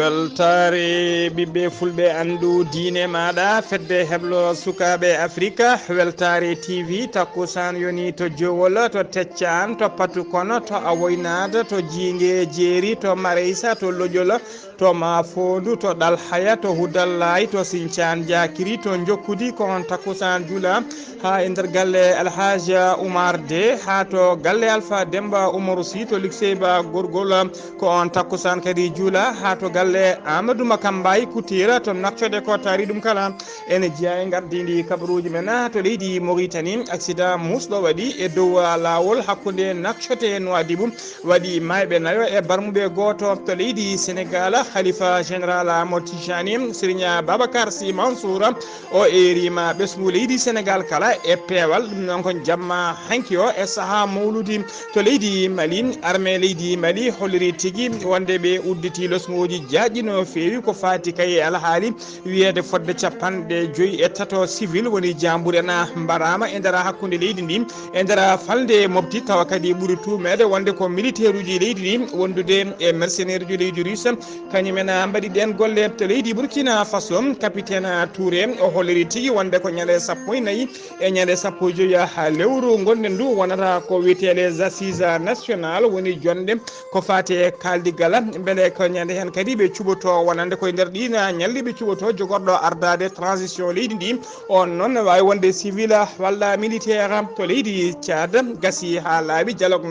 weltare ɓiɓɓe fulɓe andu diine maɗa fedde heblo sukaɓe afrique weltare tv takkusan yoni to jowol to teccan to patu kono to awoynade to jingue jeeri to mareysa to lojol to mafondu to ɗalhaya to hudallay to sinthiane diakiri to jokkudi ko on takkusan juula ha e nder galle alhaja oumar de ha to galle alpha demba oumarou sy to luxeyba gorgol ko on takkusan kadi juula ha to galle amadou makambay koutira to naccode ko taari ɗum kala ene jeeya e gardidi kabaruji men to leydi Mauritanie accident musɗo waɗi e dow lawol hakkude naccote Nouadhibou waɗi mayɓe nayo e barmuɓe goto to leydi Sénégal khalifa général Amadou Tijani Serigne Babacar Sy Mansour o erima ɓesgu leydi Sénégal kala e peewal ɗum noon ko jamma hanki o e saaha mawludi to leydi Mali armée leydi Mali holliri tigui wonde ɓe udditi losgoji jaaƴi no feewi ko fati kay alhaali wiyede fodde 57 civil woni jambour en mbarama e nder hakkude leydi ndi e nder falde mofti tawa kadi ɓuuri tumede wonde ko militaire uji leydi ndi wondude e mercenaire uji leydi russe kañumen mbaɗi ɗen golle to leydi Burkina Faso capitaine Touré o holliri tigui wonde ko ñande 14 e ñande 15 ha lewru gonɗen ndu wonata ko wiyete les assises national woni jonde ko fati e kaldigala beele ko ñande hen kadi ɓe cuɓoto wonande koye nder ɗina ñalli ɓe cuɓoto jogorɗo ardade transition leydi ndi on noon wawi wonde civil walla militaire to leydi Tchad gasi ha laaɓi dialogue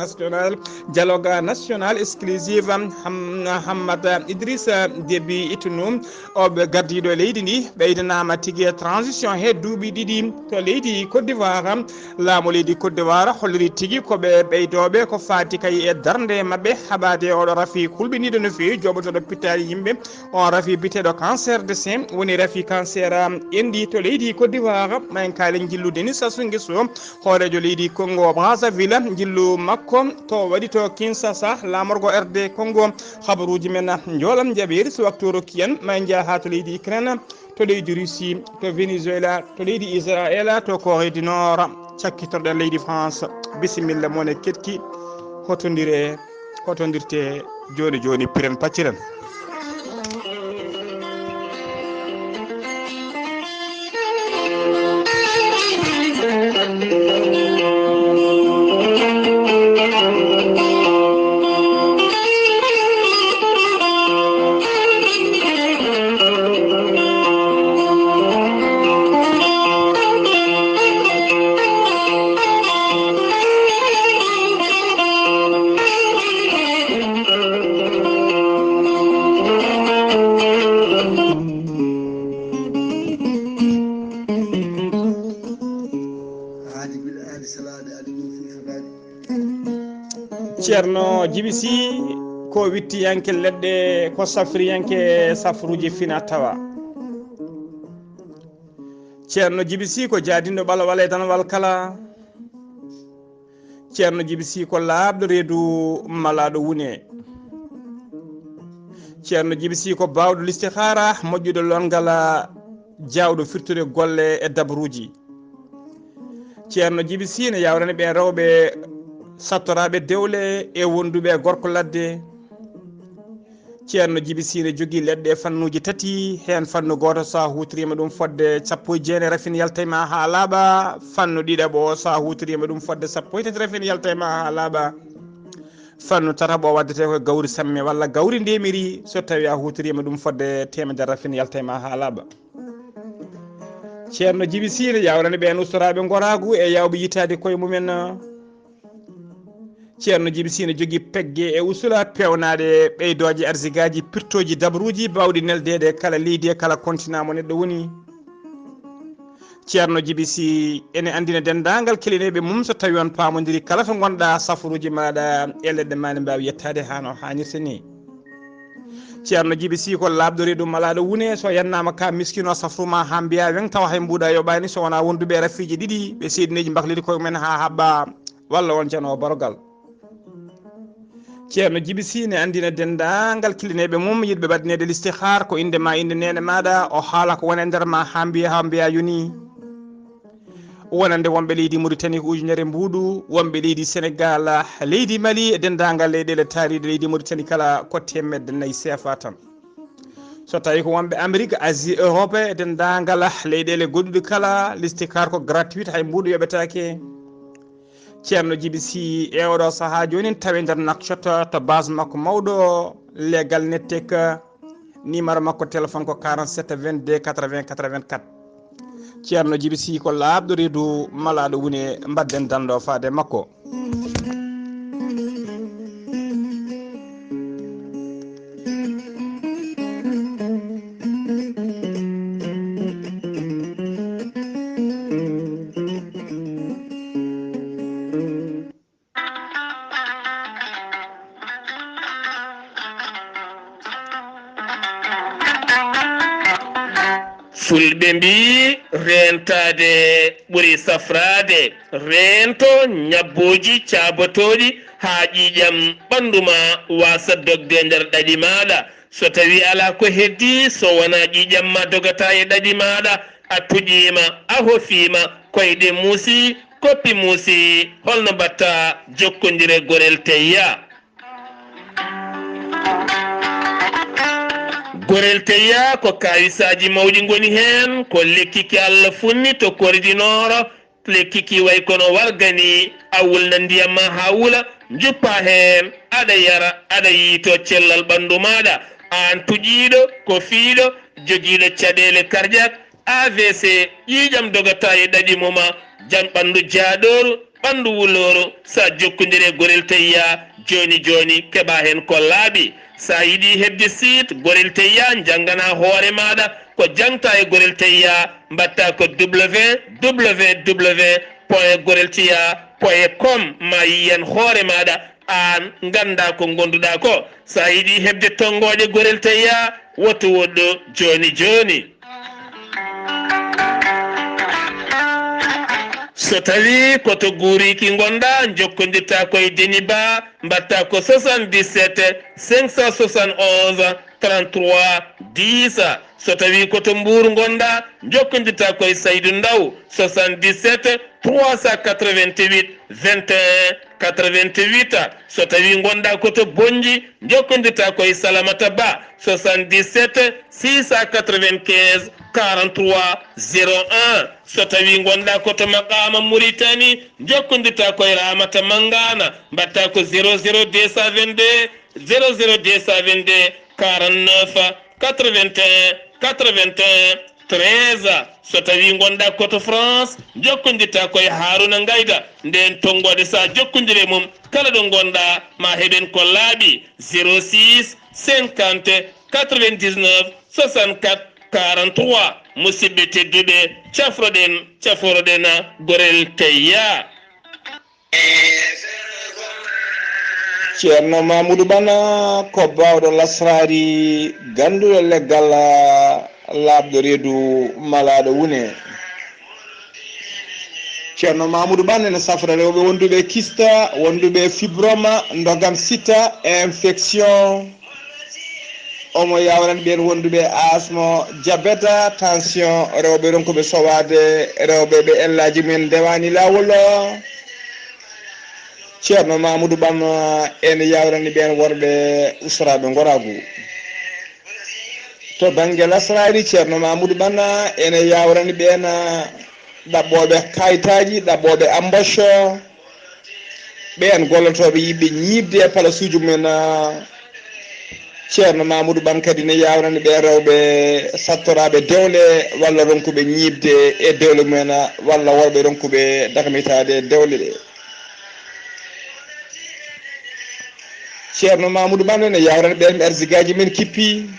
national exclusive Hamad Idrissa Déby Itnou oɓe gardiɗo leydi ndi ɓeydanama tigui transition he duuɓi ɗiɗi to leydi Côte d'Ivoire laamu leydi Côte d'Ivoire holliri tigui koɓe ɓeydoɓe ko fati kay e darde mabɓe haɓade oɗo rafi kulɓiniɗo no fewi joɓotoɗo pittali yimɓe on rafi biteɗo cancer de sein woni rafi cancer endi to leydi Côte d'Ivoire ma en kaali jillude ni Sassou Nguesso hoorejo leydi Congo Brazzaville jillu makko to waɗi to Kinshasa lamorgo RD Congo habaruji men joolam jaɓiri so waktu rokki en ma en jaa ha to leydi Ukraine to leydi Russie to Venezuela to leydi Israël to Corée du Nord cakkitorɗen leydi France bisimilla mone ketki hotodirte joni joni piren pacciren. ceerno Djiby Sy ko wittiyanke leɗɗe ko safriyanke safruji fina tawa ceerno Djiby Sy ko jaadinɗo ɓalwal e danwal kala ceerno Djiby Sy ko laaɓɗo reedu malaɗo wune ceerno Djiby Sy ko bawɗo listihara moƴƴuɗo longal jawɗo firtude golle e dabruji ceerno Djiby Sy ne yawrani ɓe rewɓe sattoraɓe dewle e wonduɓe gorko ladde ceerno Djiby Sy ne jogui leɗɗe fannuji tati hen fannu goto sa hutorima ɗum fodde 19 rafin yaltayma ha laaɓa fannu ɗiɗaɓo sa hutorima ɗum fodde 13 rafin yaltayma ha laaɓa fannu tataɓo waddete koye gawri samme walla gawri ndemiri so tawi a hutorima ɗum fodde 100 rafin yaltayma ha laaɓa ceerno Djiby Sy ne yawrani ɓen ustoraɓe goragu e yawɓe yitade koye mumen ceerno Djiby Sy ne jogui pegge e usula pewnaɗe ɓeydoje arsigaji pirtoji dabruji bawɗi neldede kala leydi e kala continent mo neɗɗo woni ceerno Djiby Sy ene andina dendagal kelineɓe mum so tawi on pamodiri kala to gonɗa safruji maɗa e leɗɗe ma ne mbawi yettade hano hannirta ni ceerno Djiby Sy ko laaɓɗo reedu malaɗo wune so yannama ka miskino safruma ha mbiya wen tawa hay mbuɗa yoɓani so wona wonduɓe rafiji ɗiɗi ɓe seedineji bahlidi koye mumen ha haɓɓa walla on janowo barogal ceerno Djiby Sy ne andina dendagal kilineɓe mum yiɗɓe ɓaɗinede listihar ko inde ma inde nene maɗa o haala ko wone nder ma ha mbiya yoni wonande wonɓe leydi Mauritanie ko ujunere mbuuɗu wonɓe leydi Sénégal leydi Mali e dendagal leyɗele taariɗe leydi Mauritanie kala ko 400 CFA tan so tawi ko wonɓe Amérique Asie Europe e dendagal leyɗele goɗɗuɗe kala listikar ko gratuite hay mbuɗo yoɓetake ceerno Djiby Sy e oɗo saaha joni tawi nder Nouakchott to base makko mawɗo légal nettek numéro makko téléphone ko 47 22 80 84 ceerno Djiby Sy ko laaɓɗo reedu malaɗo woni mbadden danɗo faade makko. fulɓe mbi rentade ɓuri safrade rento ñabboji cabotoɗi ha ƴiƴam ɓanduma wasa dogde nder ɗaɗi maɗa so tawi ala ko heddi so wona ƴiƴam ma dogata e ɗaɗi maɗa a tuƴima a hofima koyɗe muusi koppi muusi holno mbatta jokkodire gorel teyya. gorel teyya ko kawisaji mawɗi goni hen ko lekkiki Allah funni to koridinoro lekkiki way kono wargani a wulna ndiyam ma ha wula juppa hen aɗa yara aɗa yiito cellal ɓandu maɗa an tuƴiɗo ko fiiɗo joguiɗo caɗele cardiaque AVC ƴiƴam dogata e ɗaɗi moma jam ɓandu jaaɗoru ɓandu wuloru sa jokkodire gorel teyya joni joni keɓa hen ko laaɓi sa yiɗi hebde site gorel teyya janggana hoore maɗa ko jangta e gorel teyya mbatta ko www.gorelteyya.com ma yiyen hoore maɗa an ganda ko gonduɗa ko sa yiɗi hebde tongoje gorel teyya woto woɗɗo joni joni. so tawi koto guuriki gonɗa jokkodirta koye Deni Ba mbatta ko 77 571 33 10 so tawi koto Mbour gonɗa jokkodirta koye Saydou Ndaw 77 388 21 88 so tawi gonɗa koto Bonji jokkodirta koye Salamata Ba 77 695 43 01 so tawi gonɗa koto Maqama Mauritanie jokkodirta koye Ramata Mangana mbatta ko 00222 49 81 13 so tawi gonɗa koto France jokkodirta koye Haruna Ngayda nden tongode sa jokkodire mum kala ɗo gonɗa ma heɓen ko laaɓi 06 50 99 64 43 musidɓe tedduɓe caforoɗen gorel teyya. ceerno Mamoudou Bana ko bawɗo lasrari ganduɗo leggal laaɓɗo reedu malaɗo wune. ceerno Mamoudou Bana ene safra rewɓe wonduɓe kista wonduɓe fibrome ndogam sita infection omo yawran ɓen wonduɓe asmo diabète tension rewɓe ronkoɓe sowade rewɓe ɓe ellaji men dewani lawol ceerno Mamoudou Bana ene yawrani ɓen worɓe usraɓe goragu to banggue lasrari ceerno Mamoudou Bana ene yawrani ɓen ɗaɓɓoɓe kayitaji ɗaɓɓoɓe embauche ɓen gollotoɓe yiɓe ñibde e place uji men ceerno Mamoudou Bana kadi ne yawrani ɓe rewɓe sattoraɓe dewle walla ronkuɓe ñibde e dewle mumen walla worɓe ronkuɓe darmitade dewle ɗe. ceerno Mamoudou Bana ne yawrani ɓen ɓe arsigaji men kippi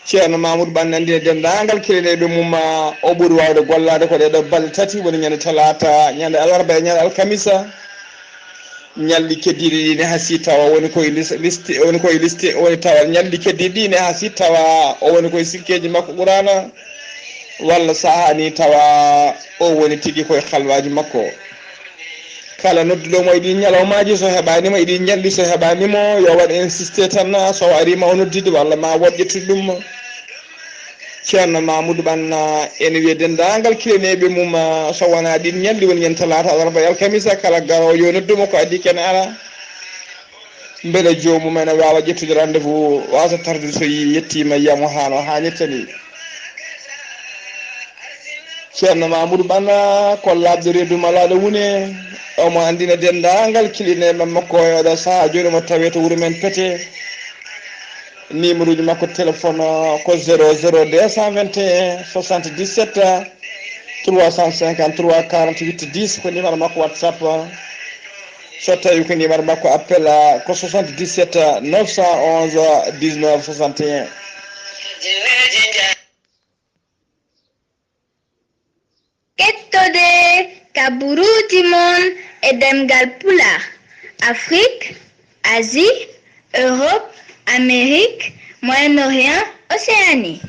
ceerno Mamoudou Bana andi e dendagal keleneɓe mum o ɓuuri wawde gollade ko ɗeɗo balɗe tati woni ñande talata ñande alarba e ñande alkamisa ñalɗi keddiɗi ɗine ha si tawa woni koye liste woni tawa ñalɗi keddiɗi ɗine ha si tawa o woni koye sikkeji makko ɓurana walla sahani tawa o woni tigui koye halwaji makko kala nodduɗomo e ɗi ñalawmaji so heɓanimo e ɗi ñalɗi so heɓanimo yo waɗ insisté tan so arima o noddide walla ma woɗƴetude ɗum. ceerno Mamoudou Bana ene wiye dendagal kileneɓe mum so wona ɗin ñalɗi woni ñande talata alarba e alkamisa kala garowo yo noddumo ko addi kene ala beele jomumen wawa ƴettude rendez-vous wasa tarde so yettima yiyamo hano hannirtani ceerno mamoudou ɓanna kollaɓde reedu malaɗo wune omo andina dendagal kiline men makko oɗo saaha joni mo tawe to wuuro men Pété numéro uji makko téléphone ko 00 221 77 353 48 10 ko numéro makko WhatsApp so tawi ko numéro makko appel ko 77 911 19 61 kettode kaburuji mon e ɗemngal pulaar Afrique, Asie, Europe, Amérique, Moyen-Orient, Océanie.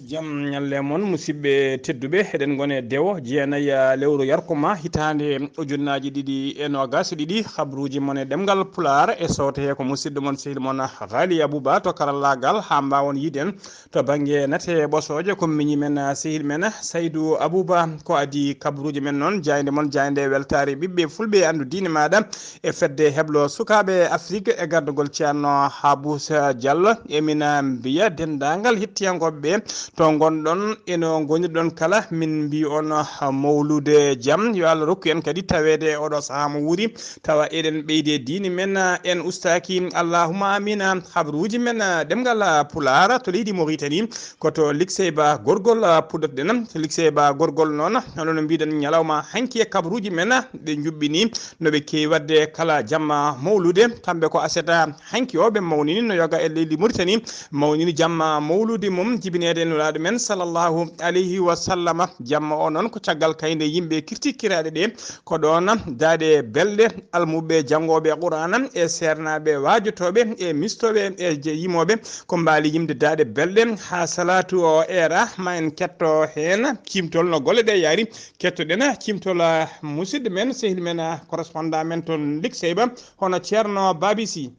jaam ñalle moon musidɓe tedduɓe eɗen gone dewo jeenayyi lewru yarkomaa hitande ujunnaji ɗiɗi e nogas ɗiɗi habruji mon e ɗemgal pulaar e sowte ko musidɗo moon sehil moon Ghalii Abuu to karallagal ha mbawon yiden to banggue nate ɓosoje ko miñi men sehil men Saydou Abouba ko adi kabruji men noon jayde moon jayde weltare ɓiɓɓe fulɓe andu diine maɗa e fedde heblo sukaɓe Afrique e gardugol ceerno Habousa Diallo emina mbiya dendagal hettiyankoɓeɓe to gonɗon eno gonirɗon kala min mbi on mawlude jaam yo Allah rokku en kadi tawede oɗo saaha mo wuuri tawa eɗen ɓeyde diine men en ustaki allahuma amina habruji men ɗemgal pulaar to leydi Mauritanie koto likseyba gorgol puɗɗotoɗen to likseyba gorgol noon hono no mbiɗen ñalawma hanki e kabruji men ɓe juɓɓini noɓe kewi wadde kala jamma mawlude kamɓe ko aseta hanki o ɓe mawnini no yoga e leydi Mauritanie mawnini jamma mawlude mum jibinede nulaɗo men sallllahu alayhi wa sallama jamma o noon ko caggal kayde yimɓe kirtikkiraɗe ɗe ko ɗon daade belɗe almuɓe janggoɓe qur'ana e sernaɓe wajotoɓe e mistoɓe e yimoɓe ko mbali yimde daade belɗe ha salatu o era ma en ketto hen cimtol no golle ɗe yaari kettoɗen cimtol musidɗo men sehil men correspondant men toon likseyba hono ceerno Babisi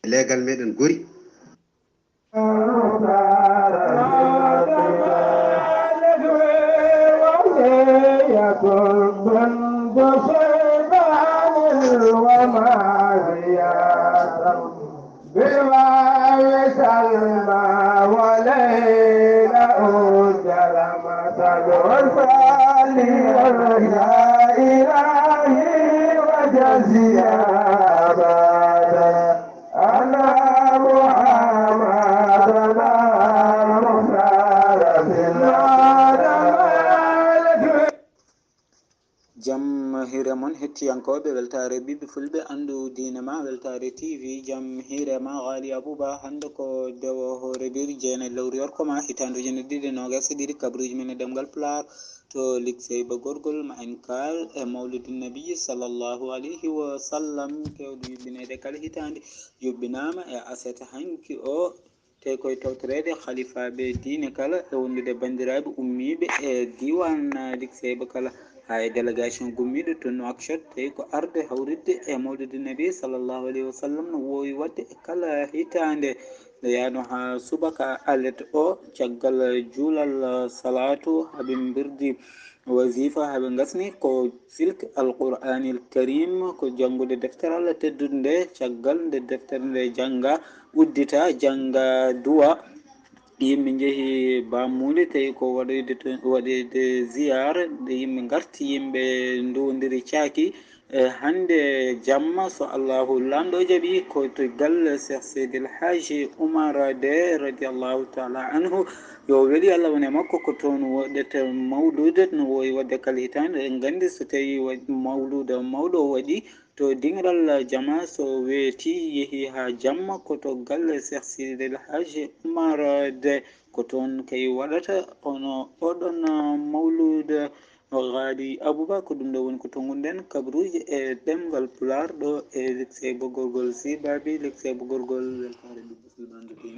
legal meɗen gori jam hire mon hettiyankoɓe weltare ɓiɓɓe fulɓe andu diine ma weltare tv jam hirema Ghalii Abuu hande ko dewo hoyre-biir jeena lewru yarkomaa hitande ujune ɗiɗi nogas ɗiɗi kabruji men e ɗemgal pulaar to likseyba gorgol ma en kal e mawludi nabi sallllahu alayhi wa sallam kewɗo yuɓɓinede kala hitande yuɓɓinama e asete hanki o te koye tawtorede khalifaɓe diine kala e wondude bandiraɓe ummiɓe e diwan likseyba kala hay délégation gummiɗo to Nouakchott tawi ko arde hawridde e mawludi nabi sallllahu alayhi wa sallam no wowi wadde e kala hitande nde yano ha subaka alet o caggal juulal salatu haaɓe birdi wasifa haaɓe gasni ko silk alqouranil karim ko janggude deftere Allah teddude nde caggal nde deftere nde jangga uddita jangga duwa yimɓe jeehi bammude tawi ko waɗede ziyara nde yimɓe garti yimɓe ndowdiri caaki hande jamma so allahu lamɗo jaaɓi ko to galle Cheikh Seydil Hadji Oumar de radiallahu taala anhu yo weeli Allah wone makko ko toon waɗete mawlude no wowi wadde kala hitande en gandi so tawi mawlude mawɗo waɗi to dingiral jama so weeti yeehi ha jamma koto galle Cheikh Seydil Hadji Oumar de ko toon kay waɗata ono oɗon mawlude Ghalii Abuu ko ɗum ɗo woni ko tonguɗen kabruji e ɗemgal pulaar ɗo e likseyba gorgol sibabi likseyba gorgol weltare ɓiɓɓe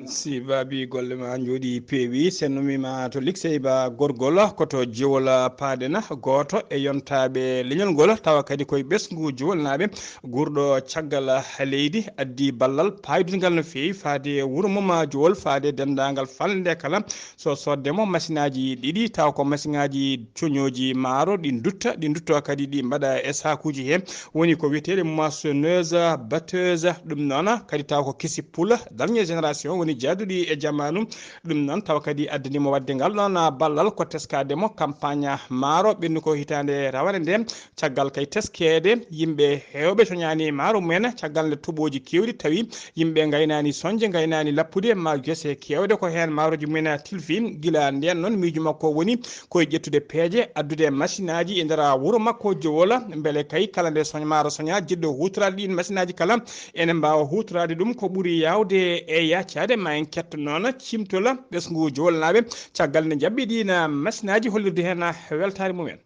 sibabi golle ma jooɗi peewi sen numima to likseyba gorgol koto jiwol paaɗena goto e yontaɓe leñol ngol tawa kadi koye ɓesgu jiwolnaɓe gurɗo caggal leydi addi ballal paydungal no fewi faade wuuro mum jiwol faade dendagal falde kala so soddemo machine aji ɗiɗi taw ko machine aji coñoji maaro ɗi dutto kadi ɗi mbaɗa e sakuji he woni ko wiyeteɗe moissonneuse batteuse ɗum noon kadi taw ko kisi pula dernière génération woni jaaduɗi e jamanu ɗum noon taw kadi addanimo wadde ngal ɗon ballal ko teskademo campagne maaro ɓenni ko hitande rawane nde caggal kay teskede yimɓe hewɓe soñani maaro mumen caggal nde toɓoji kewɗi tawi yimɓe gaynani sonje gaynani lappude ma guese kewde ko hen maaroji mumen tilfi gila nden noon miijo makko woni koye ƴettude peeje addude machine aji e nder wuuro makko Jowola beele kay kala nde maaro soña jiɗɗo hutorade ɗin machine aji kala ene mbawa hutorade ɗum ko ɓuuri yawde e yaccade ma en ketto noon cimtola ɓesgu Jowol naɓe caggal nde jabɓi ɗin machine aji hollirde hen weltare mumen.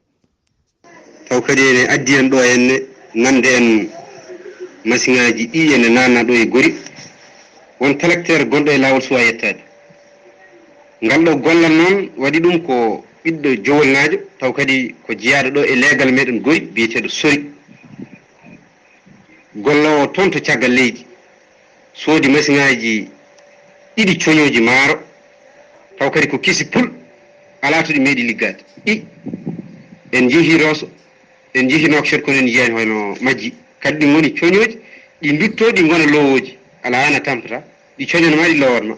taw kadi ene addi en ɗo henne nande en machine aji ɗi ene nanna ɗo e gori won tracteur gonɗo e lawol suwa yettade ngal ɗo gollal noon waɗi ɗum ko ɓiɗɗo Jowolnajo taw kadi ko jeeyaɗo ɗo e leegal meɗen gori biyeteɗo sori gollowo toon to caggal leydi soodi machine aji ɗiɗi coñoji maaro taw kadi ko kisi pul ala to ɗi meeɗi liggade en jeehi Rosso en jeehi Nouakchott kono en jiyani hono majji kadi ɗi goni coñoji ɗi dutto ɗi gona lowoji ala ana tampata ɗi coñanma ɗi lowatma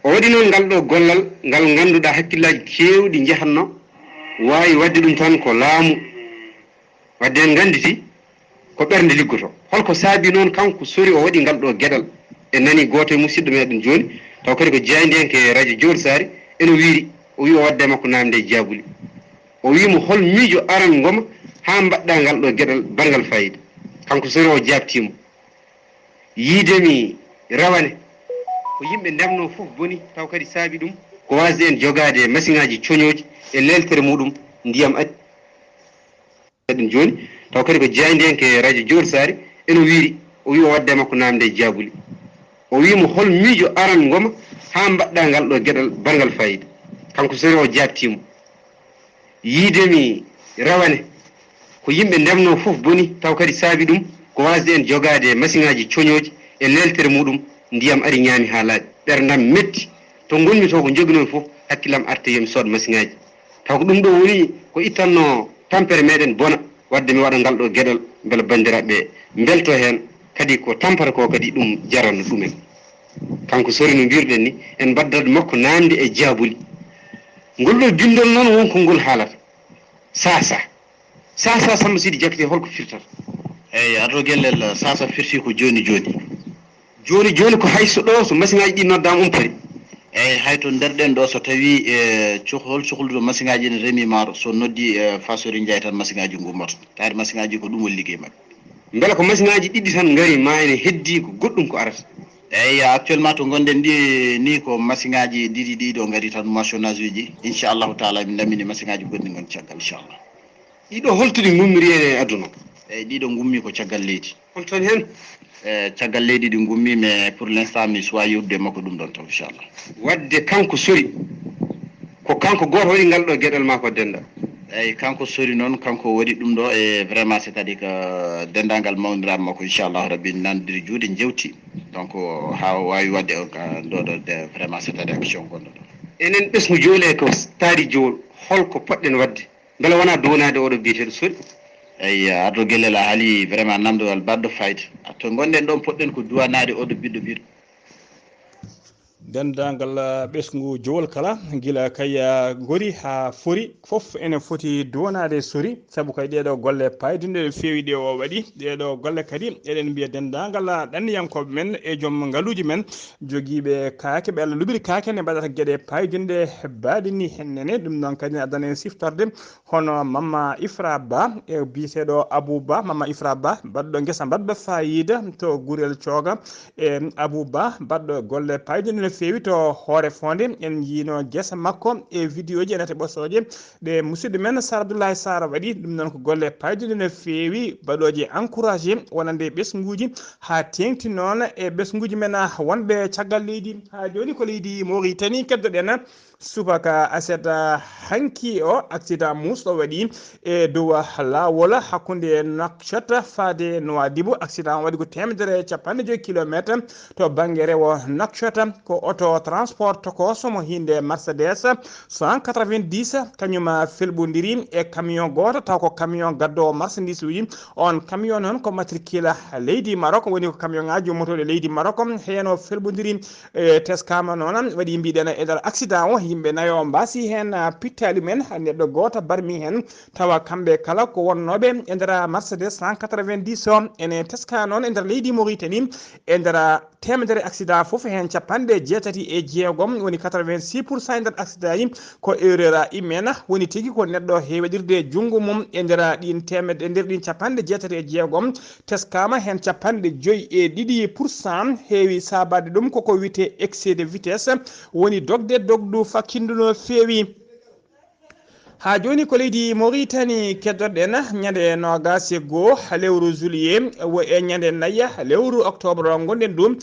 o waɗi noon ngal ɗo gollal ngal ganduɗa hakkillaji kewɗi jahanno wawi wadde ɗum tan ko laamu wadde en ganditi ko ɓernde liggoto holko saabi noon kanko sori o waɗi ngal ɗo gueɗal en nani goto e musidɗo meɗen joni taw kadi ko jeydi hen ke radio Jowol Sari ene wiiri o wi o wadde makko namde jabuli o wimo hol miijo aran goma ha mbaɗɗa ngal ɗo gueɗal bangal fayida kanko sori o jabtimo yiidemi rawane ko yimɓe ndemno fof boni taw kadi saabi ɗum ko wasde en jogade machine aji coñoji e leltere muɗum ndiyam addi joni taw kadi ko jeydi hen ke radio Jowol Sari ene wiiri o wi o wadde makko namde jabuli o wimo hol miijo aran goma ha mbaɗɗa ngal ɗo gueɗal bangal fayida kanko sori o jabtimo yiidemi rawane ko yimɓe ndemno fof boni taw kadi saabi ɗum ko wasde en jogade machine aji coñoji e leltere muɗum ndiyam ari ñaami ha laaɓi ɓerdam metti to gonmi to ko joguinomi fof hakkillam arta yomi sood machine aji taw ko ɗum ɗo woni ko ittanno tampere meɗen bona wadde mi waɗa ngal ɗo gueɗal beele bandiraɓe belto hen kadi ko tampata ko kadi ɗum jaranno ɗumen kanko sori no mbirɗen ni en baddata makko namde e jabuli ngol ɗo bindol noon wonko ngol haalata sasa Samba Sidy Diakité holko firtata eyyi aɗo guellel sasa firti ko joni joni ko hayso ɗo so machine aji ɗi noddama pari eyyi hay to nder ɗo so tawi hol cohluɗo machine aji ne reemi maaro so noddi fasori jaay tan machine aji gummoto taade machine aji ko ɗum woni liggey mabɓe beele ko machine aji ɗiɗi tan gaari ma ene heddi ko goɗɗum ko arata eyyi actuellement to gonɗen ɗi ni ko machine aji ɗiɗi ɗo gaari tan moissonnage uji inchallahu taala min dammini machine aji goɗɗi goni caggal inchallah ɗiɗo holtude gummiri e aduna eyyi ɗiɗo gummi ko caggal leydi holton hen caggal leydi ɗi gummi mais pour l' instant mi suwa yewtude makko ɗum ɗon taw inchallah wadde kanko sori ko kanko goto waɗi ngal ɗo gueɗal ma ko denda eyyi kanko sori noon kanko waɗi ɗum ɗo e vraiment c' est à dire que dendagal mawniram makko inchallahu rabbi nandiri juuɗe jewti donc ha wawi wadde ɗo vraiment c' est à dire action gonɗo ɗo enen ɓesgu Jowol ko taari Jowol holko poɗɗen wadde beele wona donade oɗo biyeteɗo sori eyyi arɗo guellel a haali vraiment namdowal baɗɗo fayida to gonɗen ɗon poɗɗen ko duwanade oɗo ɓiɗɗo ɓiɗɗo dendagal ɓesgu Jowol kala gila kay gori ha fori foof ene foti duwanade sori saabu kay ɗeɗo golle paydinde fewi ɗe o waɗi ɗeɗo golle kadi eɗen mbiya dendagal ɗanniyankoɓe men e joom ngaluji men joguiɓe kaake ɓe Allah luɓiri kaake ne mbaɗata gueɗe paydinde baɗini hennene ɗum noon kadi ne adana en siftorde hono Mama Ifra Ba e biyeteɗo Abou Ba Mama Ifra Ba mbaɗɗo guesa mbaɗɗo fayida to Gurel Thioga e Abou Ba mbaɗɗo golle paydinde no fewi to hoore fonde en jiino guesa makko e vidéo ji enete ɓosoje ɗe musidɗo men Sar Abdoulaye Sara waɗi ɗum noon ko golle paydinde no fewi baɗoje encouragé wonande ɓesguji ha tengti noon e ɓesguji men wonɓe caggal leydi ha joni ko leydi Mauritanie keddoɗen subaka aseta hanki o accident musɗo waɗi e dow lawol hakkude Nouakchott faade Nouadhibou. accident waɗi ko 150 kilométre to banggue rewo Nouakchott ko auto transport ko somo hinde Mercedes 190 kañum felɓodiri e camion goto taw ko camion gaddowo marchandise uji. on camion noon ko matricule leydi Maroc woni ko camion ngaji motoɗe leydi Maroc heno felɓodiri teskama noon waɗi mbiɗen e nder accident o yimɓe nayo mbasi hen pittali men neɗɗo goto barmi hen tawa kamɓe kala ko wonnoɓe e nder Mercedes 190 o ene teska noon e nder leydi Mauritanie e nder temedere accident foof hen 86 woni 86% e nder accident yi ko erreur imena woni tigui ko neɗɗo hewaɗirde junggo mum e nder ɗin temedde e nder ɗin 86 teskama hen 52% heewi sabade ɗum koko wiyete excès de vitesse woni dogde dogdu fakkindu no feewi. ha joni ko leydi Mauritanie keddoɗen ñande 21 lewru juillet e ñande 4 lewru octobre gonɗen ɗum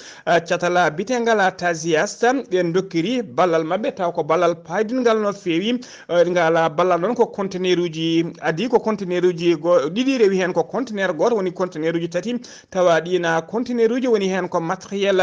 catala bitengal Tazias ɓe dokkiri ballal mabɓe taw ko ballal paydingal no feewi. ngala ballal noon ko conteneur uji adi ko conteneur uji ɗiɗi rewi hen ko conteneur goto woni conteneur uji tati tawa ɗina conteneur uji woni hen ko matériel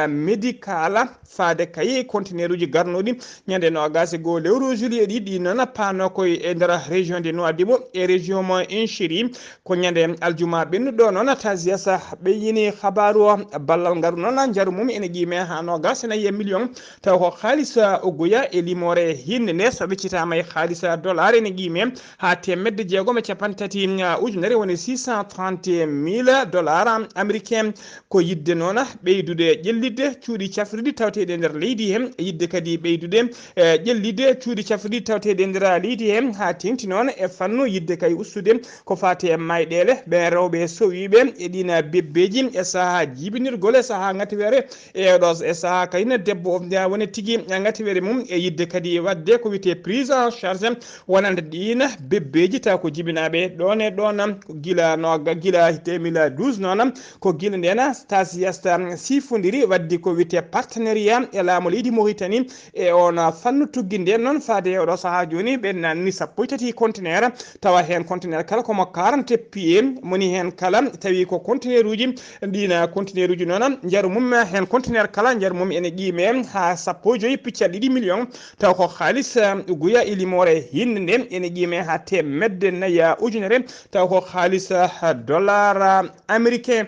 médical faade kayi conteneur uji garnoɗi ñande 21 lewru juillet ɗi noon pano koye e nder région de Nouadhibou e région mo Inchiri ko ñande aljuma ɓennuɗo noon Tazias ɓeyini habaru o ballal ngaru noon jaru mum ene qime ha 24 million taw ko haalisa Ogoya e limore hinde nde so ɓeccitama e haalisa dollar ene qime ha 630 ujunere woni 630.000 dollars américain ko yidde noon ɓeydude ƴellidde cuuɗi cafriɗi tawteɗe nder leydi hen yidde kadi ɓeydude ƴellidde cuuɗi cafriɗi tawteɗe nder leydi hen ha tengti noon e fannu yidde kay ustude ko fate e mayɗele ɓe rewɓe sowiɓe e ɗina bebbeji e saaha jibinirgol e saaha ngatiwere e ɗo e saaha kayne debbo woni tigui ngatiwere mum e yidde kadi wadde ko wiyete prise en charge wonande ɗina bebbeji taw ko jibinaɓe ɗon e ɗon guila 2012 noon ko guila ndena Tazias sifodiri waddi ko wiyete partenariat e laamu leydi Mauritanie e on fannu tuggi nden noon faade e oɗo saaha joni ɓe nanni 13 conteneur tawa hen conteneur kala komo 40 pieds moni hen kala tawi ko conteneur uji ɗina conteneur uji noon jaru mum hen conteneur kala jaru mum ene qime ha 15 million taw ko halis Ogoya e limore hinde nde ene qime ha temedde naya ujunere taw ko halis dollar américain.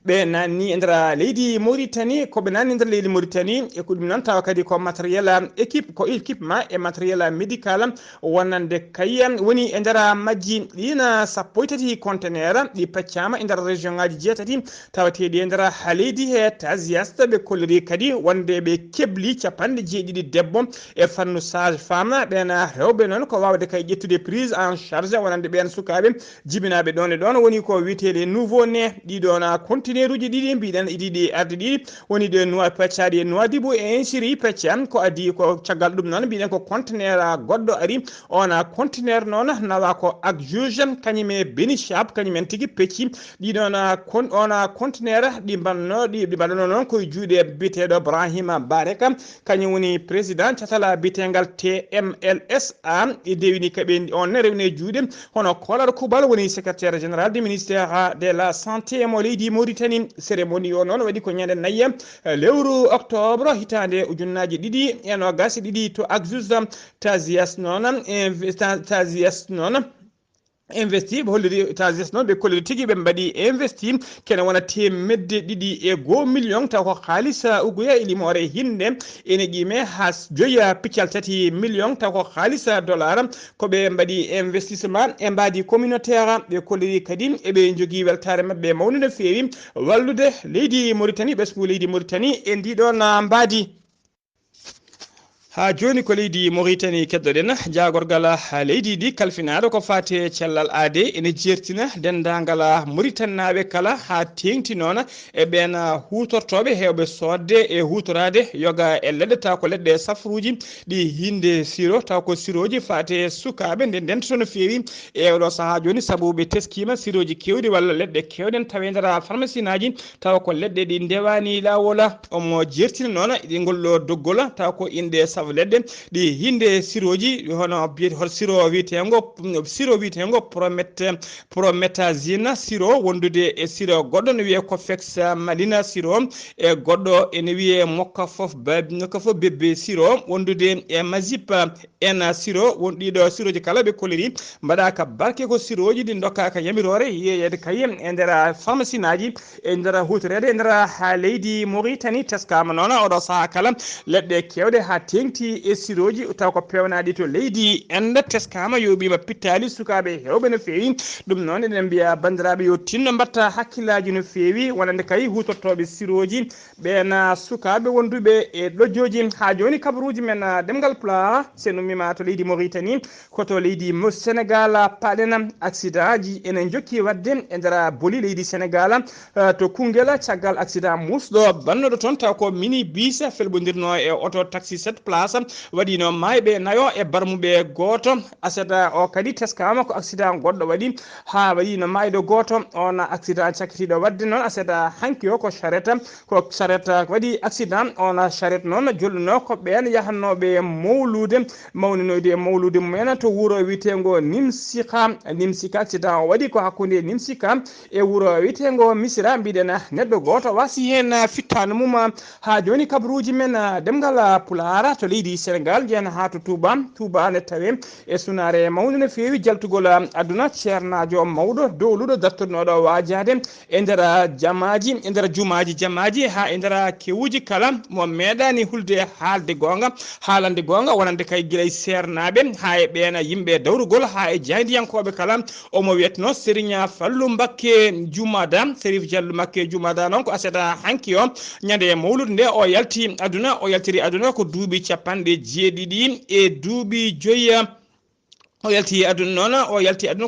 ɓe nanni e nder leydi Mauritanie koɓe nanni nder leydi Mauritanie e ko ɗum noon tawa kadi ko matériel équipement e matériel médical wonande kayya woni e nder majji ɗina 13 conteneur ɗi peccama e nder région ngaji 6 tawateɗi e nder leydi he Tazias ɓe kolliri kadi wonde ɓe kebli 70 debbo e fannu sage femme ɓen rewɓe noon ko wawde kay ƴettude prise en charge wonande ɓen sukaɓe jibinaɓe ɗon e ɗon woni ko wiyetele nouveau né ɗiɗon continue uji ɗiɗi mbiɗen ɗiɗi arde ɗiɗi woni ɗe peccaɗi e Nouadhibou e Inchiri pecca ko adi ko caggal ɗum noon mbiɗen ko conteneur goɗɗo ari on conteneur noon nawa ko ak juge kañum e Benishab kañumen tigui pecci ɗiɗon on conteneur ɗi mbaɗano noon koye juuɗe biteɗo Brahima Bareka kañum woni président catala bitegal TMLSA e dewini kaɓe on rewne juuɗe hono Kolar Koubal woni secrétaire général du ministère de la santé mo leydi Mauritanie cérémonie o noon waɗi ko ñande 4 lewru octobre hitande ujunnaji 2022 to Agsus Tazias noon investi ɓe holliri Tazias noon ɓe kolliri tigui ɓe mbaɗi investi kene wona temedde 2.1 million taw ko haalisa Ogoya e limore hinde ene qime ha 5.3 million taw ko haalisa dollar koɓe mbaɗi investissement e mbadi communautaire ɓe kolliri kadi eɓe jogui weltare mabɓe mawnude no fewi wallude leydi Mauritanie ɓesgu leydi Mauritanie e ndiɗon mbadi. ha joni ko leydi Mauritanie keddoɗen jagorgal leydi ndi kalfinaɗo ko fate cellal aade ene jertina dendagal Mauritanaɓe kala ha tengti noon e ɓen hutortoɓe hewɓe sodde e hutorade yoga e leɗɗe taw ko leɗɗe safruji ɗi hinde siro taw ko siroji fate sukaɓe nde dentoto no fewi e oɗo saaha joni saabu ɓe teskima siroji kewɗi walla leɗɗe kewɗen tawe nder pharmacie naji taw ko leɗɗe ɗi ndewani lawol omo jertina noon ɗi golɗo doggol taw ko inde ledde ɗi hinde siroji hono hol siro witengo prometazine siro wondude e siro goddo no wiye Cofex Malina siro e goddo ene wiye mokka fof bebbe siro wondude e Mazip en siro wondido siroji kala be koleri mbada ka barke ko siroji di dokka ka yamirore yeyede kayem e ndera pharmacie naji e ndera hutorede e ndera ha leydi Mauritanie teskama nona odo sa kala ledde kewde ha tengti e siroji taw ko pewnadi to leydi enda teskama yobima pittali sukabe hewbe no fewi dum non eden biya bandirabe yo tinno batta hakkilaji no fewi wonande kay hutortobe siroji be na sukabe wondube e dojoji ha joni kabruji men demgal pula senu mima to leydi Mauritanie ko to leydi Sénégal padena accident ji enen jokki wadde e ndara boli leydi Sénégal to kungela caggal accident musdo bannodo ton taw ko mini bus felbondirno e auto taxi 7 place wadino maybe nayo e barmube goto aseda o kadi teskama ko accident goddo wadi ha wadino maydo goto on accident cakitido wadde non aseda hanki o ko charrette wadi accident on charrette non jolluno ko ben yahannobe mawninoyde mawlude mena to wuro witengo nimsika accident wadi ko hakkunde nimsika e wuro witengo misira bidena neddo goto wasi hen fittano mum ha joni kabruji men demgal pulara to leydi Sénégal jen ha to Touba ne tawe e sunare mawnino fewi jaltugol aduna cernajo mawdo dowludo dartornodo wajade e ndera jumaji jamaji ha e ndera kewuji kala mo medani hulde haalande gonga wonande kay gilay sernabe ha e bena yimbe dawrugol ha e jandiyankobe kala o mo wetno Serigne Fallou Mbacké Jumada Serif Jallu Mbacké Jumada non ko aseta hankiyo nyande mawlud nde o yaltiri aduna ko duubi capande jeedidi e duubi joya o yalti aduna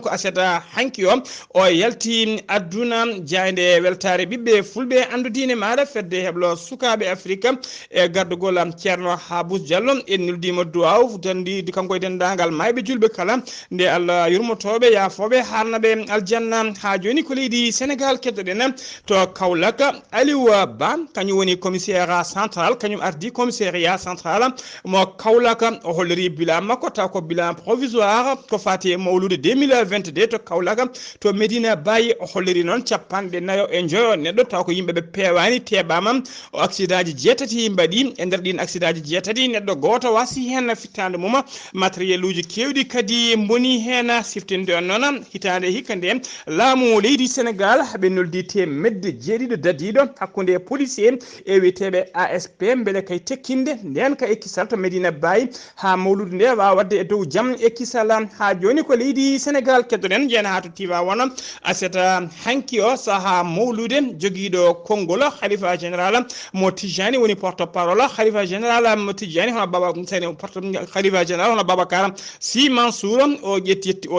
ko aseta hankiyo o yalti aduna jande weltare bibbe fulbe andudine maada fedde heblo sukabe Afrika e gardugol Ceerno Habous Diallo en nuldima duaw tandi kanko dendangal maybe julbe kala nde Allah yurmotobe yafobe harnabe aljanna ha joni ko leydi Sénégal keddoden to Kaolack Aliou Ba kanyum woni commissaire central kanyum ardi commissariat central mo Kaolack o holliri bilan makko taw ko bilan provisoire ko fati mawlude 2022 to Kaolack to Medina Baye o holliri non capande nayo e joyo neddo taw ko yimbe be pewani tebama o accident ji jeetati mbadi e nder din accident ji jeetati neddo goto wasi hen fittande mum matériel uji kewdi kadi boni hen siftinde non hitande hikande laamu leydi Sénégal be noldi temedde jeedido dadido hakkunde policier e witebe ASP bele kay tekkinde nden ka ekisal to Medina Baye ha mawlude nde wa wadde e dow jam ekisal ha joni ko leydi Sénégal keddoden jena ha to tiwa wona aseta hanki o saha mawlude jogido kongol khalifa général mo Tijani woni porte parole khalifa général mo Tijani hono baba sene porte khalifa général hono Babacar Sy Mansour o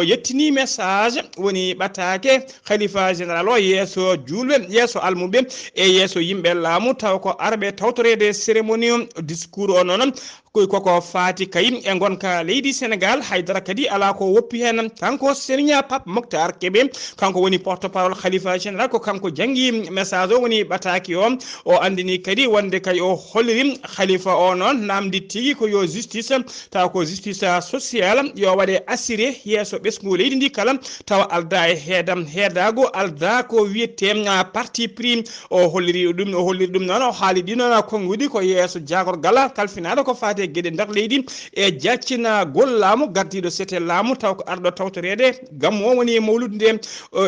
yettini message woni batake khalifa général o yeso julbe yeso almube e yeso yimbe laamu taw ko arbe tawtorede cérémonie discours o non koko fati kayim e gonka leydi Sénégal haydara kadi ala ko woppi hen kanko Serigne Pape Mokhtar Kébé kanko woni porte parole khalifa général ko kanko jangi message o woni bataki o andini kadi wonde kay o hollirim khalifa o non namdi tigi ko yo justice taw ko justice sociale yo wade assuré yeso besgu leydi ndi kala taw alda e heedago alda ko wiete parti pris o holliri dum non o haali dino ko ngudi ko yeso jagor gala kalfinado ko fati gede ndar leydi e jaccina gollaamu gardido sete laamu taw ko ardo tawtorede gam o woni mawlud nde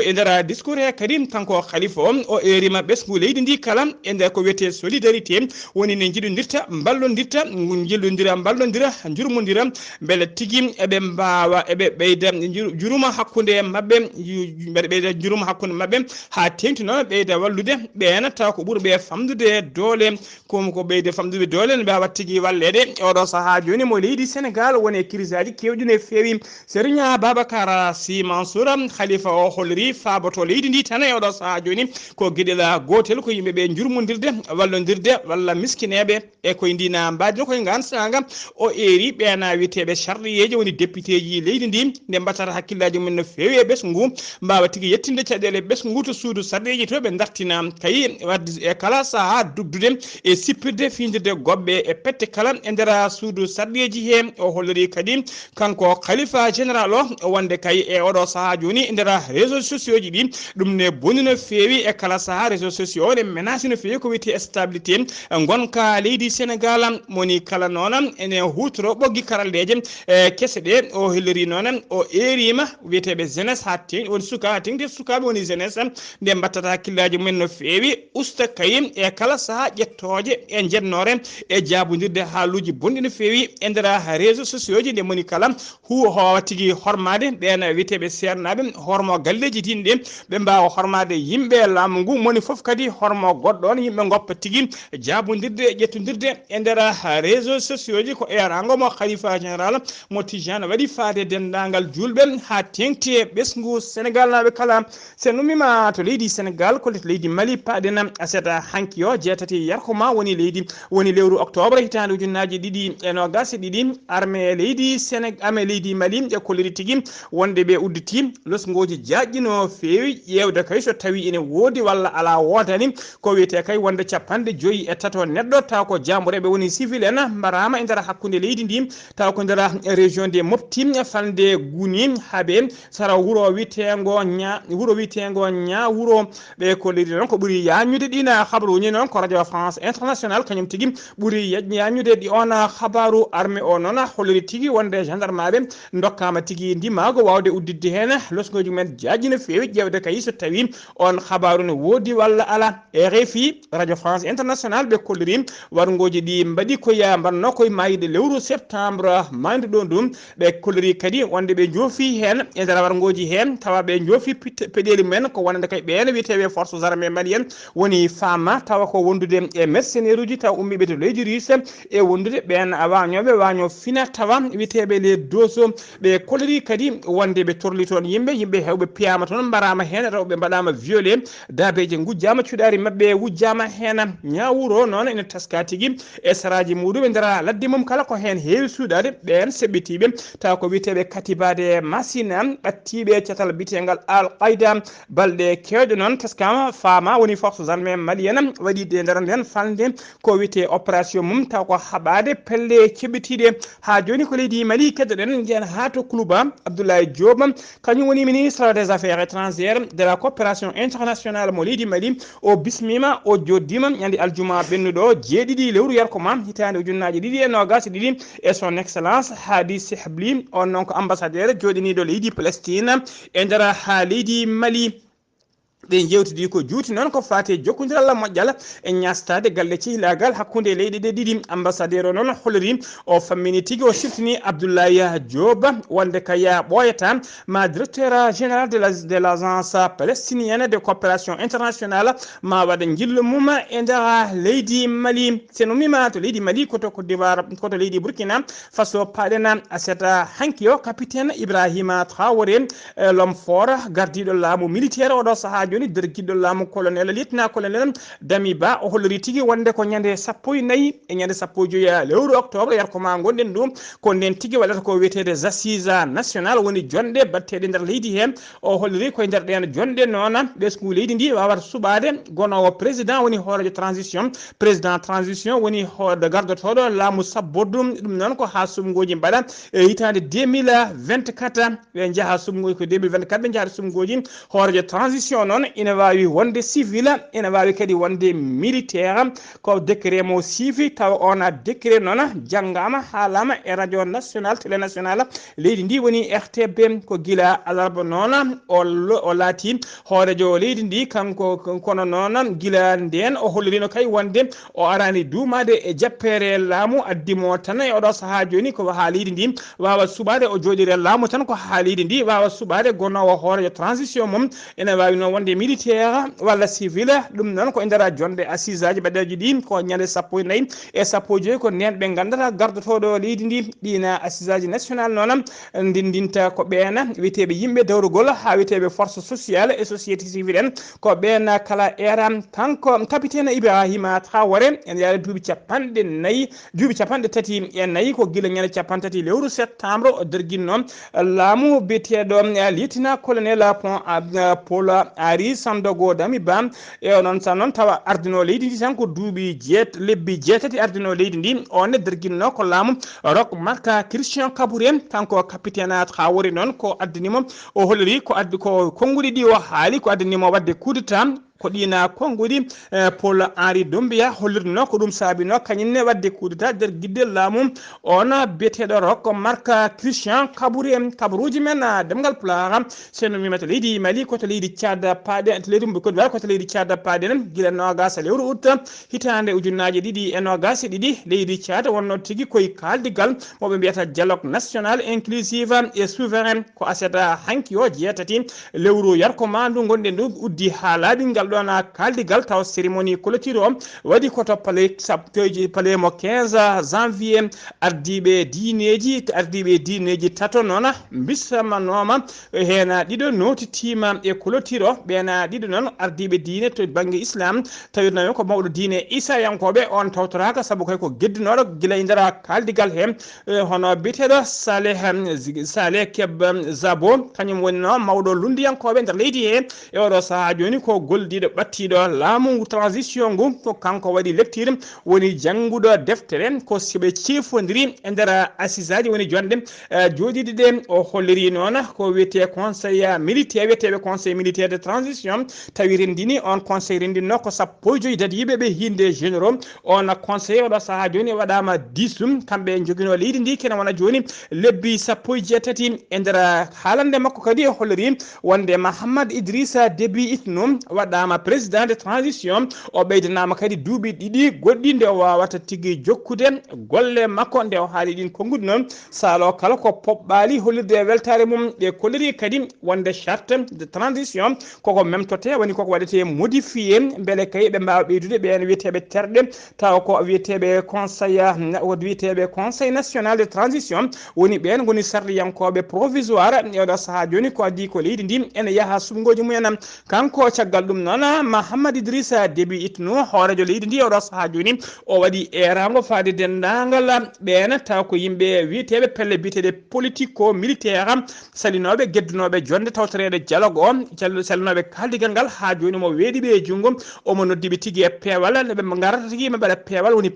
e ndara discours e kadim tanko khalifa o erima besgu leydi ndi kala e nder ko wete solidarité woni ne jidondirta ballondirta ballondira jurmondira bele tigi ebe mbaawa ebe beyda juruma hakkunde mabbe beyda juruma hakkunde mabbe ha tengti non beyda wallude beena taw ko burbe famdude dole ko beyde famdude dole ne baawa tigi wallede odo saha joni mo leydi Sénégal woni crise aji kewdine fewi Serigne Babacar Sy Mansour khalifa o holliri faaboto leydi ndi tan e odo saha joni ko gidela gotel ko yimbe be jurmondirde wallondirde walla miskinebe e ko ndina mbadi ko ngan sanga o eri beena witebe charriyeje woni député ji leydi ndi nde batata hakkillaji mun no fewi e besngu mbawa tigi yettinde cadele besngu to suudu sardeji to be dartina kay waddi e kala saha dugdude e sippirde findirde gobbe e pette kala e nder ndera suudu sarɗeji he o holliri kadi kanko khalifa général o wonde kay e oɗo saha joni ndera réseaux sociaux ji ɗi ɗum ne boni no feewi e kala saha réseaux sociaux ɗe menace no feewi ko wiyete stabilité gonka leydi sénégal moni kala noon ene hutoro ɓoggi karalleje kese ɗe o holliri noon o erima wiyeteɓe jeunesse ha teŋ woni suka ha teŋde sukaɓe woni jeunesse nde mbattata hakkillaji mumen no feewi usta kay e kala saha ƴettoje e jennore e jabodirde haaluji bonɗi no feewi e nder réseaux sociaux ji nde moni kala howa tigui hormade ɓen wiyeteɓe sernaɓe hormo galleji tinɗe ɓe mbawa hormade yimɓe laamu ngu moni foof kadi hormo goɗɗo on yimɓe goppa tigui jabodirde ƴettodirde e nder réseaux sociaux ji ko erago mo khalifa général mo tijane waɗi faade dendagal julɓe ha tengti ɓesgu sénégal naɓe kala sen ummima to leydi sénégal ko leydi mali paɗen aseta hanki o jeetati yarkomaa woni lewru octobre hitande ujunnaji ɗiɗi e nogas ɗiɗi armée leydi armée leydi mali e kolliri tigui wonde ɓe udditi losgoji jaƴƴi no feewi ƴewde kay so tawi ene woodi walla ala wodani ko wiyete kay wonde 54 neɗɗo taw ko jamboreɓe woni civil en mbarama e nder hakkude leydi ndi taw ko nder région de mofti falde guni haaɓe sara wuro witego ña wuro ɓe kolliri noon ko ɓuuri yañude ɗina habaruji noon ko radio france international kañum tigui ɓuuri yañude ɗi on habaru armée o noon holliri tigui wonde gendarme aɓe dokkama tigui ndimago wawde uddidde hen losgoji mumen jaji no feewi ƴewde kay so tawi on habaru ne woodi walla ala RFI radio france international ɓe kolliri wargoji ɗi mbaɗi koye mbanno koye mayide lewru septembre mayde ɗo ɗum ɓe kolliri kadi wonde ɓe joofi hen e nder wargoji hen tawa ɓe joofi peɗeli mumen ko wonande kay ɓen wiyeteɓe forces armées malienne woni fama tawa ko wondude e mercenaire uji taw ummiɓe to leydi russe e wondude ɓen waño fina tawa wiyeteɓe les doso ɓe kolliri kadi wonde ɓe torli toon yimɓe hewɓe piyama toon mbarama hen rewɓe mbaɗama violé dabeje gujjama cuɗari mabɓe wujjama hen ñawuro noon ene taska tigui e saraji muɗum e nder ladde mum kala ko hen heewi suuɗade ɓen seɓɓitiɓe taw ko wiyeteɓe katibade masina ɓattiɓe cetal bitegal al qaida balɗe kewɗe noon taskama fama woni forces armées malienne waɗi de nder nden falde ko wiyete opération mum taw ko haɓade pelle keɓɓitiɗe ha joni ko leydi mali keddoɗen jen ha to Koulouba Abdoulaye Diop kañum woni ministre des affaires étrangères de la coopération internationale mo leydi mali o bismima o joddima ñande aljuma ɓennuɗo jeeɗiɗi lewru yarkoma hitande ujunnaji ɗiɗi e nogas ɗiɗi e son excellence Hadi Sehbli on noon ko ambassadeur joɗiniɗo leydi Palestine e nder ha leydi mali ɓe jewtidi ko juuti noon ko fati jokkodiralla moƴƴal e ñastade galle cihlagal hakkude leyɗe ɗe ɗiɗi ambassadeur o noon holliri o fammini tigui o siftini Abdoulaye Diop wonde kaya ɓoyata ma directeur général de l'agence palestinienne de coopération internationale ma waɗa jillu mum e nder leydi mali sen ummima to leydi mali koto Côte d'Ivoire koto leydi Burkina Faso paɗen aseta hanki o capitaine Ibrahima Traoré l'homme fort gardiɗo laamu militaire oɗo saaha joni derguiɗo laamu colonel lieutenant colonel Dami Ba o holliri tigui wonde ko ñande 14 e ñande 15 lewru octobre yarkoma gonɗen ɗum ko nden tigui waɗata ko wiyetede assises national woni jonɗe batteɗe nder leydi hen o holliri koye nder ɗen jonɗe noon ɓesgu leydi ndi wawata suɓade gonowo président woni hoorejo transition président transition woni hoode gardotoɗo laamu sabbordum ɗum noon ko ha sumgoji mbaɗa e hitande 2024 ɓe jaaha sumgoji ko 2024 ɓe jahata sumgoji hoorejo transition noon ina wawi wonde civil ina wawi kadi wonde militaire ko décret mo siifi taw on a décret noon janggama haalama e radio national télé national leydi ndi woni RTB ko gila alarba noon o laati hoorejo leydi ndi kanko kono noon gila nden o hollirino kay wonde o arani duumade e jappere laamu addimo tan e oɗo saaha joni ko ha leydi ndi wawa suɓade o jooɗire laamu tan ko ha leydi ndi wawa suɓade gonnowo hoorejo transition mum ene wawi noon wonde militaire walla civil ɗum noon ko e nder jonde assise aji baɗeji ɗi ko ñande 14 e 15 ko nen ɓe gandata gardotoɗo leydi ndi ɗina assise aji national noon ndindinta ko ɓen wiyeteɓe yimɓe dawrugol ha wiyeteɓe force sociale et société civile en ko ɓen kala era kanko capitaine Ibrahima Traoré en yaari duuɓi capanɗe tati e nayyi ko guila ñande 30 lewru septembre o derguinno laamu biyeteɗo lieutenant colonel Paul Henri Marie Sandogo Dami Bam e non sanon tawa ardino leydi ndi tan ko duubi lebbi jeetati ardino leydi ndi on derginno ko laamu rok marka Christian Kabouren kanko capitaine ha wori non ko addinimo o holliri ko addi ko kongudi ɗi o haali ko addinimo wadde coup d'état ko ɗina kongudi Paul Henri Doumbia hollirno ko ɗum saabino kañumne wadde coup d'état nder guiddel laamu on biyeteɗo rok marka Christian Kabouren kabaruji men ɗemngal pulaar seno mimata leydi Mali koto leydi Tchad paaɗe to leydi Côte d'Ivoire koto leydi Tchad paaɗen gila nogas lewru août hitande ujunnaje ɗiɗi e nogas ɗiɗi leydi Tchad wonno tigui koye kaldigal moɓe mbiyata dialogue national inclusive et souverain ko aseta hanki o jeetati lewru yarkomaa ndu gonɗen ndu uddi ha laaɓi ngal ɗon kaldigal taw cérémonie clôture o waɗi koto pale mo 15 janvier ardiɓe diineji tato noon bissamanoma hen ɗiɗo notitima e clôture o ɓena ɗiɗo noon ardiɓe diine to banggue islam tawirnami ko mawɗo diine isayankoɓe on tawtoraka saabu koy ko gueddinoɗo guila e nder kaldigal he hono biteɗo Saleh Keb Zabo kañum woni no mawɗo lundiyankoɓe nder leydi he e oɗo saaha joni ko goldiɗo ɓattiɗo laamu transition ngu ko kanko waɗi lecture woni jannguɗo deftere ko siɓe cefodiri e nder assisaji woni jonde joɗiɗi ɗe o holliri noon ko wiyete conseil militaire wiyeteɓe conseil militaire de transition tawi rendini on conseil rendinno ko 15 yiɓeɓe hinde généraux on conseil oɗo saaha joni waɗama 10 kamɓe joguino leydi ndi kene wona joni lebbi 17 e nder haalande makko kadi o holliri wonde Mahamad Idrissa Déby Itno waɗama président de transition o ɓeydanama kadi duuɓi ɗiɗi goɗɗi nde o wawata tigui jokkude golle makko nde o haali ɗin konngudi noon saalo kala ko poɓɓali hollirde weltare mum ɓe kolliri kadi wonde charte de transition koko memtote woni koko waɗete modifié beele kay ɓe mbawa ɓeydude ɓen wiyeteɓe terɗe taw ko wiyeteɓe conseil national de transition woni ɓen goni sarliyankoɓe provisoire e oɗo saaha joni ko addi ko leydi ndi ene yaaha sumgoji mumen kanko caggal ɗum noon Mahamad Idrissa Déby Itno hoorejo leydi ndi oɗo saaha joni o waɗi erago faade dendagal ɓen taw ko yimɓe wiyeteɓe pelle biyeteɗe politico militaire salinoɓe geddunoɓe jonde tawtorede dialogue o salinoɓe kaldigal ngal ha joni mo weeɗiɓe e junggo omo noddiɓe tigui e peewal ɓe garata tigui ɓe mbaɗa peewal woni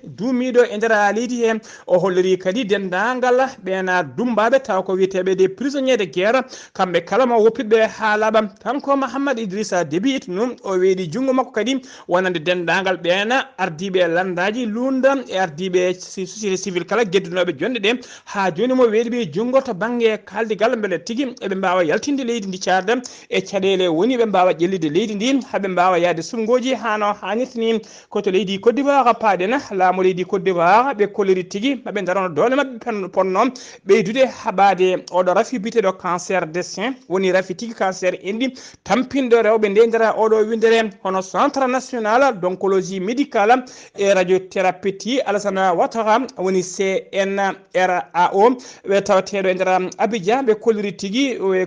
duumiɗo e nder leydi he o holliri kadi dendagal ɓena dumbaɓe taw ko wiyeteɓe des prisonniers de guerre kamɓe kala mo woppitɓe ha laaɓa kanko Mahamad Idrissa Déby Itno o weeɗi junggo makko kadi wonande dendagal ɓena ardiɓe landaji lunda e ardiɓe société civile kala geddunoɓe jonde ɗe ha joni mo weeɗiɓe junggo to banggue kaldigal beele tigui eɓe mbawa yaltinde leydi ndi carde e caɗele woni ɓe mbawa ƴellide leydi ndi haaɓe mbawa yaade sumgoji hano hannirtini koto leydi Côte d'Ivoire paaɗen laamu leydi Côte d'Ivoire ɓe kolliri tigui maɓe darono doole mabɓe ponno ɓeydude haɓade oɗo rafi biteɗo cancer des seins woni rafi tigui cancer enɗi tampinɗo rewɓe nde nder oɗo windere hono centre national d'oncologie médicale et radiothérapie Alassane Ouattara woni CNRAO ɓe tawateɗo e nder Abidjan ɓe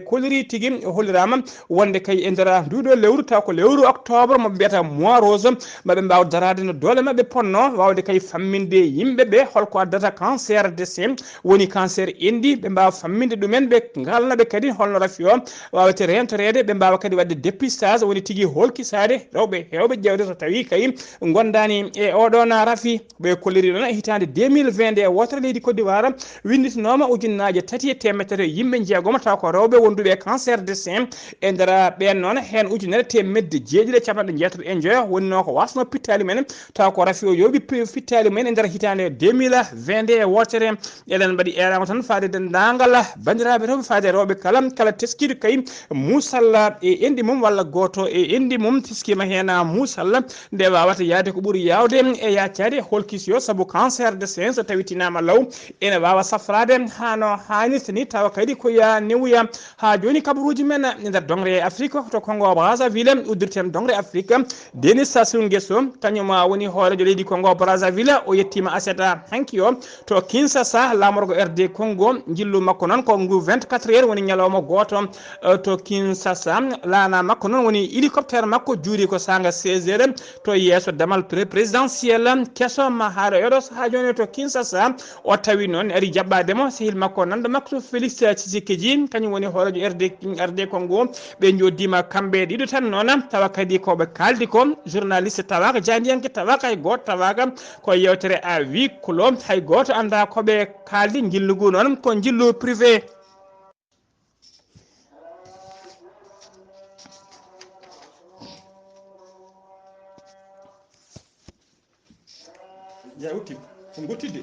kolliri tigui hollirama wonde kay e nder nduɗo lewru taw ko lewru octobre mo mbiyata mois rose maɓe mbawa darade no doole mabɓe ponno wawde kay famminde yimɓeɓe holko addata cancer des seins woni cancer enɗi ɓe mbawa famminde ɗumen ɓe galnaɓe kadi holno rafi o wawete rentorede ɓe mbawa kadi wadde dépistage woni tigui holkisade rewɓe hewɓe ƴewde so tawi kay gondani e oɗon rafi ɓe kolliri ɗon hitande 2020 nde wotere leydi Côte d'Ivoire winditinoma ujunnaje 300 yimɓe jeegom taw ko rewɓe wonduɓe cancer des seins e nder ɓen noon hen ujunere temedde jeeɗiɗi capanɗe jeetato e joyo wonno ko wasno pittali men taw ko rafi o yooɓi pittali men e nder hitande 2020 nde wotere eɗen mbaɗi erago tan faade dendagal bandiraɓe rewɓe faade rewɓe kala teskiɗo kay musalla e enɗi mum walla goto e enɗi mum teskima hen musalla nde wawata yaade ko ɓuuri yawde e yaccade holkisio saabu cancer de sein so tawitinama law ene wawa safrade hano hannirta ni tawa kadi ko ya newuya ha joni kabaruji men e nder dongre Afrique to Congo Brazzaville uddirten dongre Afrique Denis Sassou Nguesso kañum woni hoorejo leydi Congo Brazzaville o yettima aseta hanki o to Kinshasa lamorgo RD Congo jillu makko noon ko ngu 24 heures woni ñalawma goto to Kinshasa lana makko noon woni ili hélicoptère makko juuri ko sanga 16h to yeeso damal présidentiel keso ma haɗo yoɗo ha joni to Kinshasa o tawi noon ari jaɓɓademo sehil makko nanda makko Félix Tshisekedi kañum woni horejo RD Congo ɓe joddima kamɓe ɗiɗo tan noon tawa kadi koɓe kaldi ko journaliste tawaka jandiyanke tawaka hay goto tawaka ko yewtere à huis clos hay goto anda koɓe kaldi jillugu noon ko jillu privé. Yauti ngutide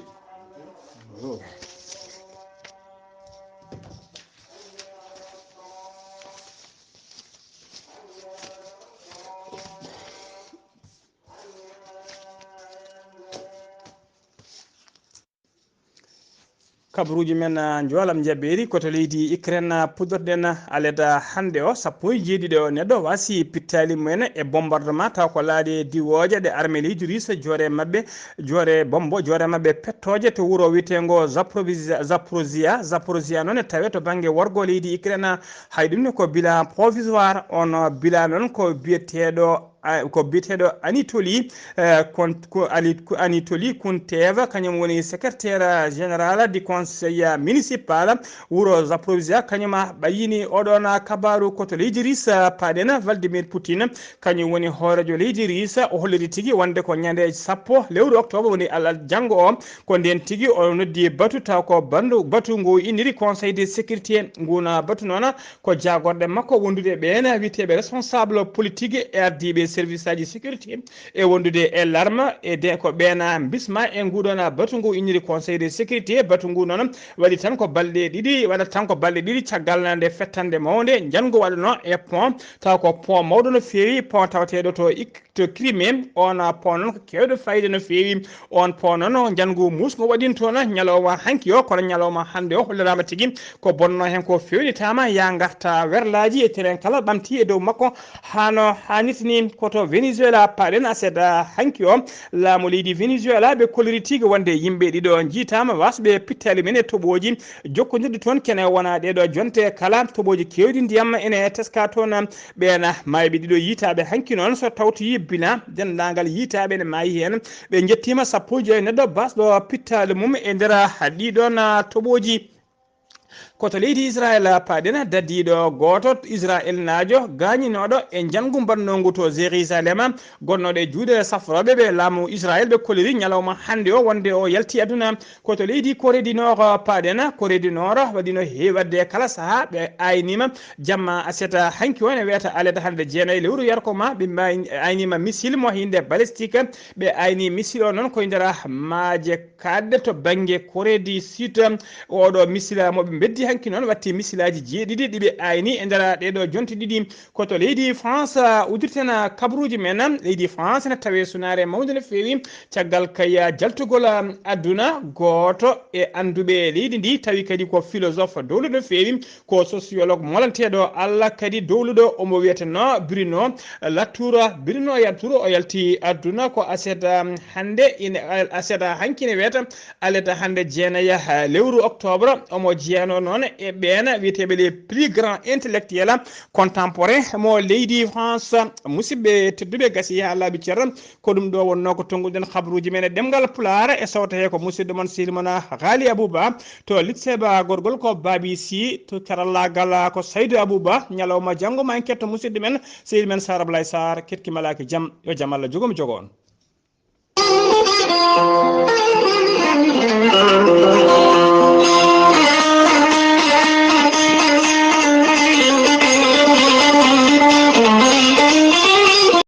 kabaruji men jolam jaɓɓeri koto leydi Ukraine puddorɗen aleda hande o 17 o neɗɗo wasi pittali mumen e bombardement taw ko laade diwoje ɗe armée leydi russe joore mabɓe joore bombo joore mabɓe pettoje to wuuro wiyetego Zaporozhia noon tawe to banggue worgo leydi Ukraine hay ɗumne ko bilan provisoire on bilan noon ko biyeteɗo Anatoly Kunteva kañum woni secrétaire général du conseil municipal wuro Zaporozhia kañuma ɓayini oɗon kabaru koto leydi Russe paɗen Vladimir Poutine kañum woni hoorejo leydi Russe o holliri tigui wonde ko ñande 10 lewru octobre woni alal janggo o ko nden tigui o noddi batu taw ko batu ngu inniri conseil de sécurité nguna batu noon ko jagorɗe makko wondude ɓen witeɓe responsable politique e ardiɓe service aji sécurité e wondude e l'arme e de ko ɓena bisma e nguɗon batu ngu inniri conseil de sécurité batu ngu noon waɗi tan ko balɗe ɗiɗi waɗat tan ko balɗe ɗiɗi caggal nde fettande mawde jango waɗano e pont taw ko pont mawɗo no feewi pont tawateɗo to Crimée on pont noon ko kewɗo fayida no feewi on pont noon jango musgo waɗin toon ñalawma hanki o kono ñalawma hande o hollirama tigui ko bonno hen ko fewnitama ya garta werlaji e terrain kala ɓamti e dow makko hano hannitini koto Venezuela paɗen aseeda hanki o laamu leydi Venezuela ɓe kolliri tigui wonde yimɓe ɗiɗo jiitama wasɓe pittali men e toɓoji jokkodirɗe toon kene wona ɗeɗo jonte kala toɓoji kewɗi ndiyam ene teska toon ɓena mayɓe ɗiɗo yiitaɓe hanki noon so tawtoyi bilan dendagal yiitaɓe ne maayi hen ɓe jettima 19 neɗɗo basɗo pittali mum e nder ɗiɗon toɓoji koto leydi Israël paɗen daddiɗo goto Israël najo gañinoɗo e jangu bannogu to Jérusalem gonnoɗo e juuɗe safroɓe ɓe laamu Israël ɓe kolliri ñalawma hande o wonde o yalti aduna koto leydi Corée du Nord paɗen Corée du Nord waɗino heewi wadde kala saaha ɓe aynima jamma aseta hanki o ne wiyata alede hande jeenayyi lewru yarkomaa ɓe aynima missile mo hinde balistique ɓe ayni missile o noon koye nder maaje kadde to banggue Corée du Sud oɗo missile moɓe beddi hanki noon watti missilaji jeeɗiɗi ɗiɓe ayni e nder ɗeɗo jonte ɗiɗi koto leydi France udirten kabaruji men leydi France ne tawe sunare mawde no feewi caggal kaya jaltugol aduna goto e anduɓe leydi ndi tawi kadi ko philosophe dowluɗo no feewi ko sociologue molanteɗo Allah kadi dowluɗo omo wiyeteno Bruno Latour Bruno Latour o yalti aduna ko aseda hande ine aseda hankine wiyata aleta hande jeenaya lewru octobre omo jeeyano noon e ɓen wiyeteɓe les plus grands intellectuels contemporain mo leydi France musidɓe tedduɓe gasi ha laaɓi ceerno ko ɗum ɗo wonno ko tonguɗen habaruji men e ɗemgal pulaar e sawta he ko musidɗo moon silmona Ghalii Abuu to litseba gorgol ko Babi Sy to karallagal ko Saydou Abou ñalawma janggo ma en ketto musidɗo men seydi men Sara Blay Sarr ketki malaki jaam yo jaam Allah jogomi jogo on